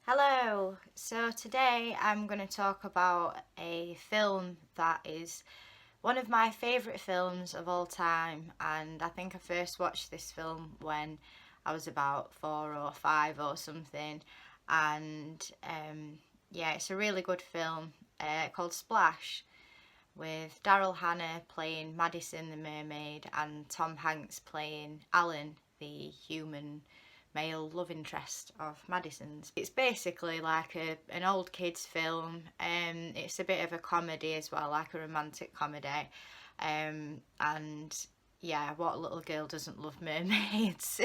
Hello, so today I'm going to talk about a film that is one of my favourite films of all time, and I think I first watched this film when I was about 4 or 5 or something, and yeah, it's a really good film called Splash, with Daryl Hannah playing Madison the mermaid and Tom Hanks playing Alan, the human male love interest of Madison's. It's basically like an old kids film. It's a bit of a comedy as well, like a romantic comedy. And yeah, what little girl doesn't love mermaids?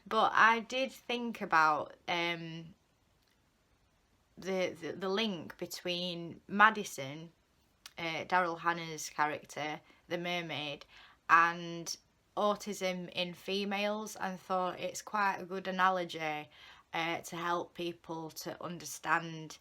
But I did think about the link between Madison, Daryl Hannah's character, the mermaid, and autism in females, and thought it's quite a good analogy to help people to understand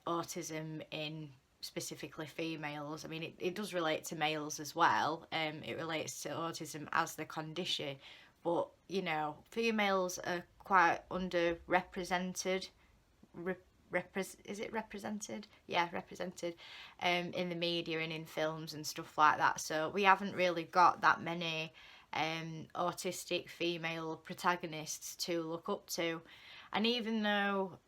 autism in specifically females. I mean, it does relate to males as well. It relates to autism as the condition, but you know, females are quite underrepresented. Is it represented? Yeah, represented in the media and in films and stuff like that. So we haven't really got that many autistic female protagonists to look up to. And even though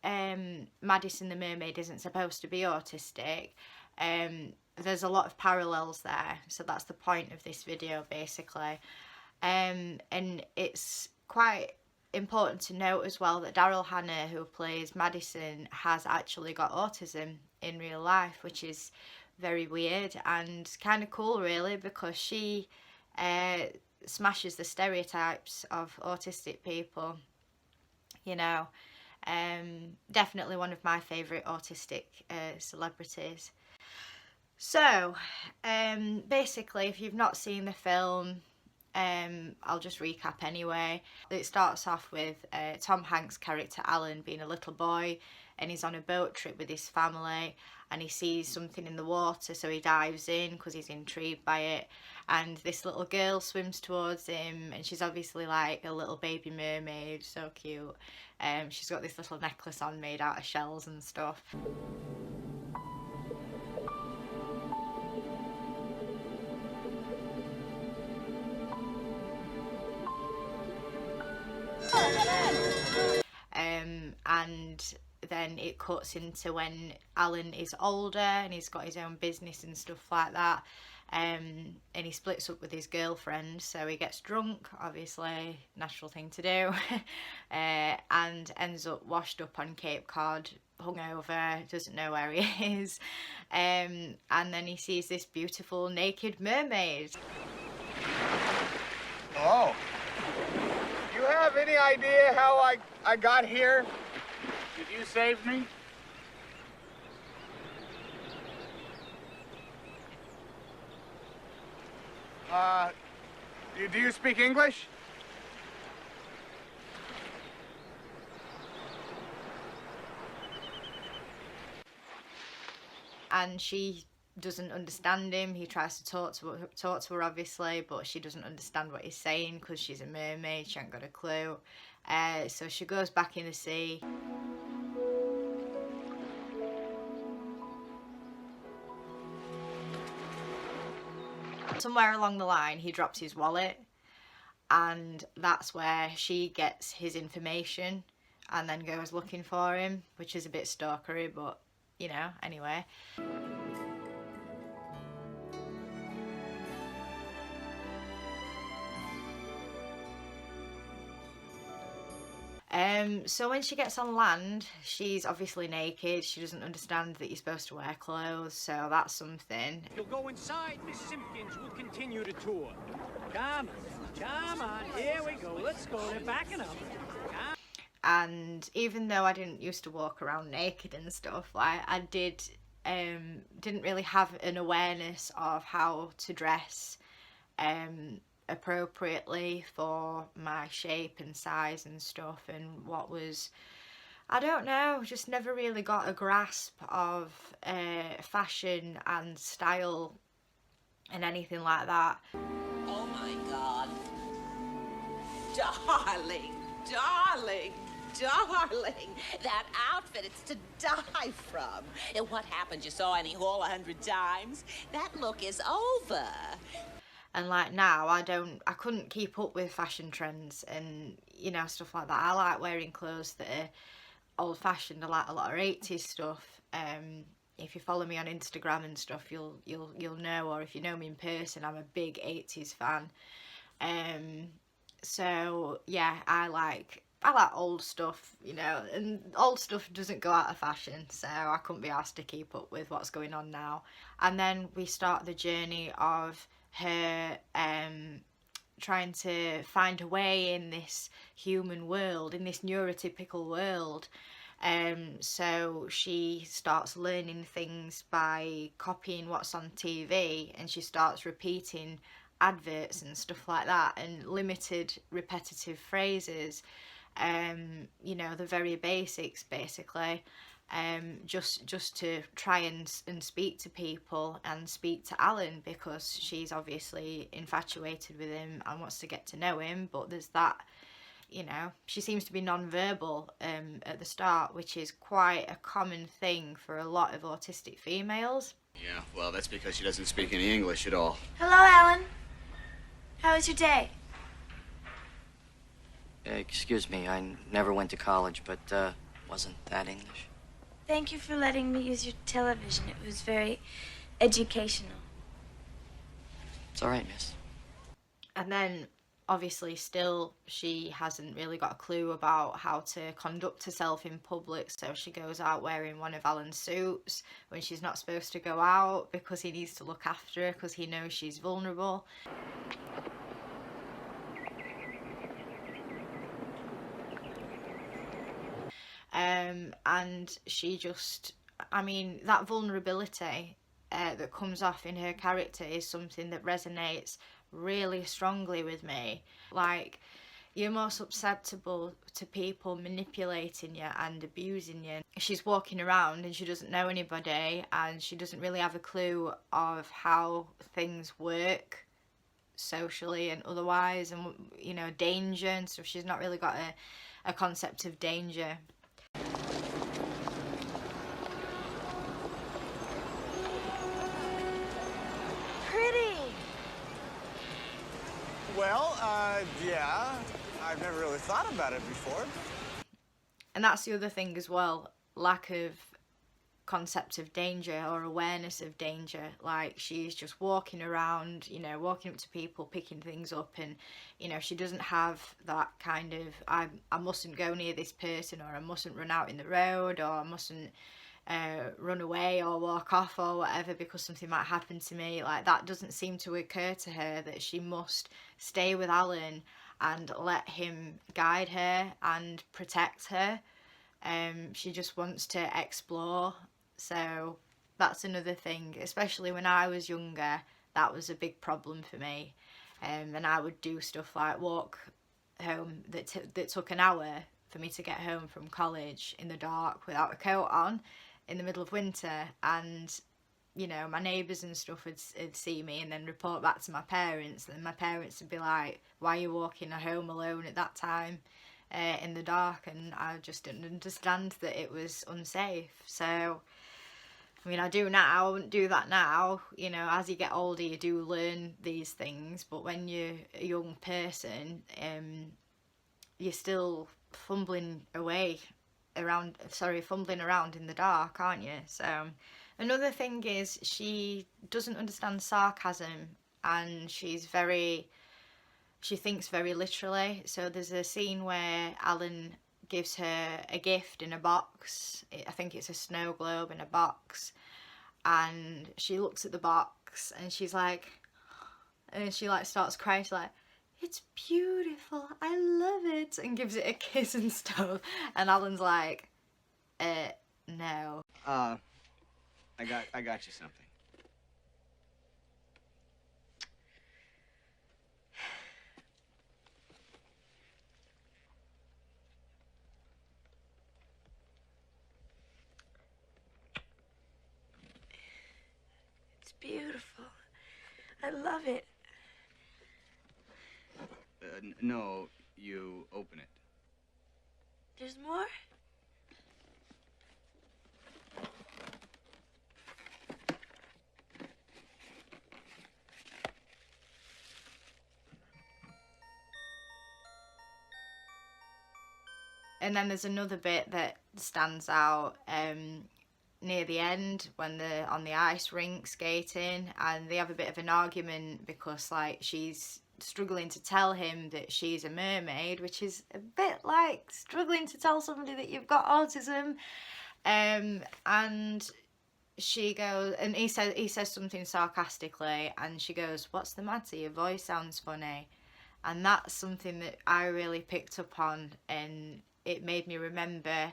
Madison the mermaid isn't supposed to be autistic, there's a lot of parallels there. So that's the point of this video, basically. And it's quite important to note as well that Daryl Hannah, who plays Madison, has actually got autism in real life, which is very weird and kind of cool, really, because she smashes the stereotypes of autistic people. You know, definitely one of my favourite autistic celebrities. So, basically, if you've not seen the film, I'll just recap anyway. It starts off with Tom Hanks' character Alan being a little boy, and he's on a boat trip with his family, and he sees something in the water, so he dives in because he's intrigued by it, and this little girl swims towards him, and she's obviously like a little baby mermaid, so cute. She's got this little necklace on made out of shells and stuff. And then it cuts into when Alan is older and he's got his own business and stuff like that, and he splits up with his girlfriend, so he gets drunk, obviously, natural thing to do, and ends up washed up on Cape Cod, hungover, doesn't know where he is, and then he sees this beautiful naked mermaid. Oh. Do you have any idea how I got here? Did you save me? Do you speak English? And she doesn't understand him. He tries to talk to her obviously, but she doesn't understand what he's saying because she's a mermaid. She ain't got a clue. So she goes back in the sea. Somewhere along the line, he drops his wallet, and that's where she gets his information and then goes looking for him, which is a bit stalkery, but you know, anyway. So when she gets on land, she's obviously naked. She doesn't understand that you're supposed to wear clothes, so that's something. You'll go inside, Miss Simpkins. We'll continue the tour. Come on, here we go. Let's go. They're backing up. And even though I didn't used to walk around naked and stuff, like I didn't really have an awareness of how to dress appropriately for my shape and size and stuff, and what was, I don't know, just never really got a grasp of fashion and style and anything like that. Oh my God. Darling, darling. darling, that outfit, it's to die from. And what happened? You saw Annie Hall 100 times? That look is over. And like now, I couldn't keep up with fashion trends and, you know, stuff like that. I like wearing clothes that are old fashioned. I like a lot of 80s stuff. If you follow me on Instagram and stuff, you'll know, or if you know me in person, I'm a big 80s fan. So yeah, I like old stuff, you know, and old stuff doesn't go out of fashion, so I couldn't be asked to keep up with what's going on now. And then we start the journey of her trying to find a way in this human world, in this neurotypical world. So she starts learning things by copying what's on TV, and she starts repeating adverts and stuff like that, and limited repetitive phrases, you know, the very basics basically, just to try and speak to people and speak to Alan, because she's obviously infatuated with him and wants to get to know him. But there's that, you know, she seems to be non-verbal at the start, which is quite a common thing for a lot of autistic females. Yeah, well, that's because she doesn't speak any English at all. Hello, Alan. How was your day? Excuse me, I never went to college, but wasn't that English. Thank you for letting me use your television. It was very educational. It's all right, miss. And then obviously still she hasn't really got a clue about how to conduct herself in public, so she goes out wearing one of Alan's suits when she's not supposed to go out, because he needs to look after her, because he knows she's vulnerable. And she just, I mean, that vulnerability that comes off in her character is something that resonates really strongly with me. Like, you're more susceptible to people manipulating you and abusing you. She's walking around and she doesn't know anybody, and she doesn't really have a clue of how things work socially and otherwise, and, you know, danger and stuff. She's not really got a concept of danger. Well, yeah. I've never really thought about it before. And that's the other thing as well, lack of concept of danger or awareness of danger. Like, she's just walking around, you know, walking up to people, picking things up, and, you know, she doesn't have that kind of, I mustn't go near this person, or I mustn't run out in the road, or I mustn't run away or walk off or whatever because something might happen to me. Like, that doesn't seem to occur to her, that she must stay with Alan and let him guide her and protect her. She just wants to explore. So that's another thing, especially when I was younger, that was a big problem for me. And I would do stuff like walk home that took an hour for me to get home from college in the dark without a coat on in the middle of winter, and, you know, my neighbours and stuff would see me and then report back to my parents, and my parents would be like, why are you walking home alone at that time in the dark? And I just didn't understand that it was unsafe. So, I mean, I do now, I wouldn't do that now. You know, as you get older, you do learn these things, but when you're a young person, you're still fumbling around in the dark, aren't you? So another thing is she doesn't understand sarcasm, and she thinks very literally. So there's a scene where Alan gives her a gift in a box. I think it's a snow globe in a box, and she looks at the box and she's like, and she like starts crying. She's like, it's beautiful, I love it, and gives it a kiss and stuff. And Alan's like, no. I got you something. It's beautiful. I love it. No, you open it. There's more? And then there's another bit that stands out near the end when they're on the ice rink skating, and they have a bit of an argument because like she's struggling to tell him that she's a mermaid, which is a bit like struggling to tell somebody that you've got autism. And she goes, and he says something sarcastically, and she goes, "What's the matter? Your voice sounds funny." And that's something that I really picked up on, and it made me remember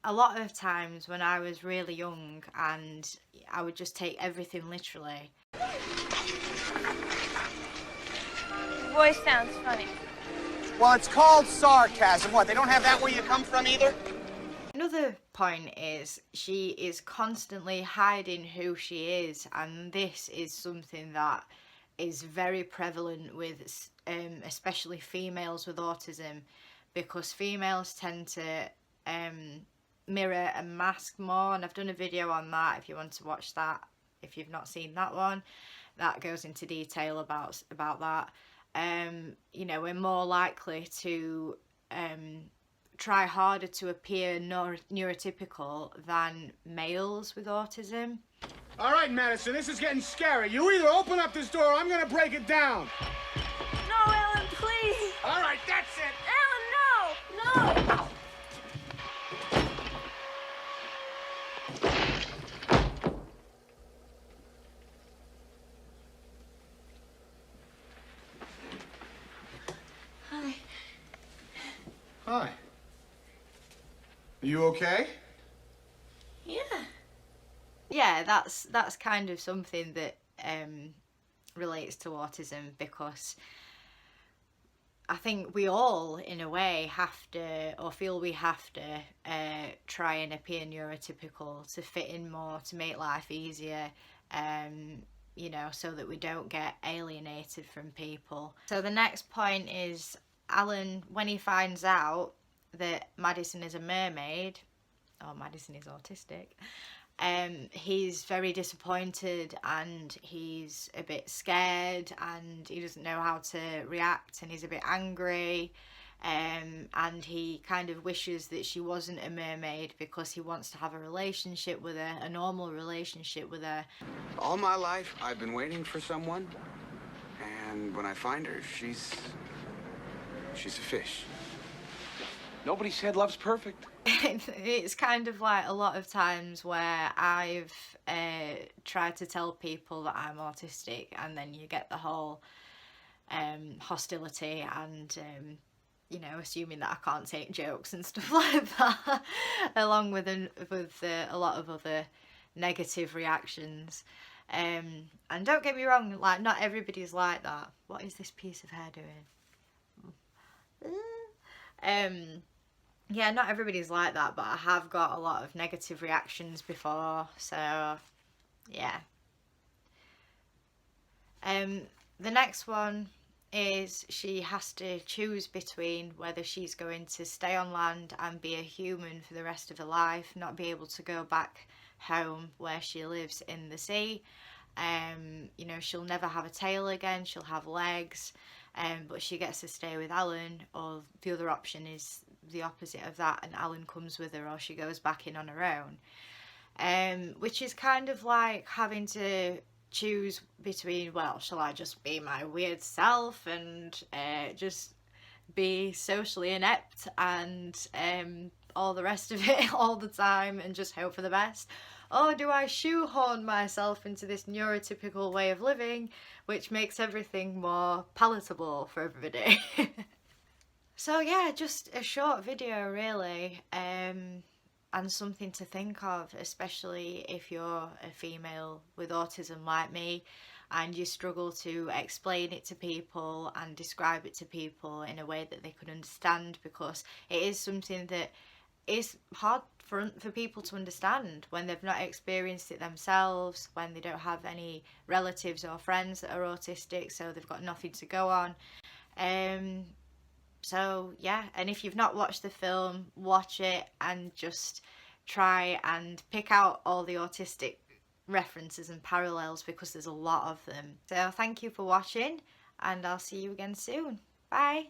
a lot of times when I was really young and I would just take everything literally. Your voice sounds funny. Well, it's called sarcasm. What, they don't have that where you come from either? Another point is she is constantly hiding who she is, and this is something that is very prevalent with especially females with autism, because females tend to mirror and mask more, and I've done a video on that if you want to watch that. If you've not seen that one, that goes into detail about that. You know, we're more likely to try harder to appear neurotypical than males with autism. All right, Madison, this is getting scary. You either open up this door or I'm gonna break it down. No, Ellen, please. All right, that's it. Ellen, no! No! Hi. Hi. Are you okay? Yeah. Yeah, that's kind of something that relates to autism, because I think we all, in a way, have to, or feel we have to, try and appear neurotypical to fit in more, to make life easier, you know, so that we don't get alienated from people. So the next point is Alan, when he finds out that Madison is a mermaid, or Madison is autistic, he's very disappointed and he's a bit scared and he doesn't know how to react, and he's a bit angry, and he kind of wishes that she wasn't a mermaid because he wants to have a relationship with her, a normal relationship with her. All my life, I've been waiting for someone, and when I find her, she's a fish. Nobody said love's perfect. It's kind of like a lot of times where I've tried to tell people that I'm autistic, and then you get the whole hostility and you know, assuming that I can't take jokes and stuff like that, along with a lot of other negative reactions. And don't get me wrong, like, not everybody's like that. What is this piece of hair doing? Yeah, not everybody's like that, but I have got a lot of negative reactions before, so yeah. The next one is she has to choose between whether she's going to stay on land and be a human for the rest of her life, not be able to go back home where she lives in the sea. You know, she'll never have a tail again, she'll have legs, but she gets to stay with Alan, or the other option is the opposite of that, and Alan comes with her, or she goes back in on her own. Which is kind of like having to choose between, well, shall I just be my weird self and just be socially inept and all the rest of it all the time and just hope for the best? Or do I shoehorn myself into this neurotypical way of living, which makes everything more palatable for everybody? So yeah, just a short video really, and something to think of, especially if you're a female with autism like me and you struggle to explain it to people and describe it to people in a way that they can understand, because it is something that is hard for people to understand when they've not experienced it themselves, when they don't have any relatives or friends that are autistic, so they've got nothing to go on. So yeah, and if you've not watched the film, watch it and just try and pick out all the autistic references and parallels, because there's a lot of them. So thank you for watching, and I'll see you again soon. Bye.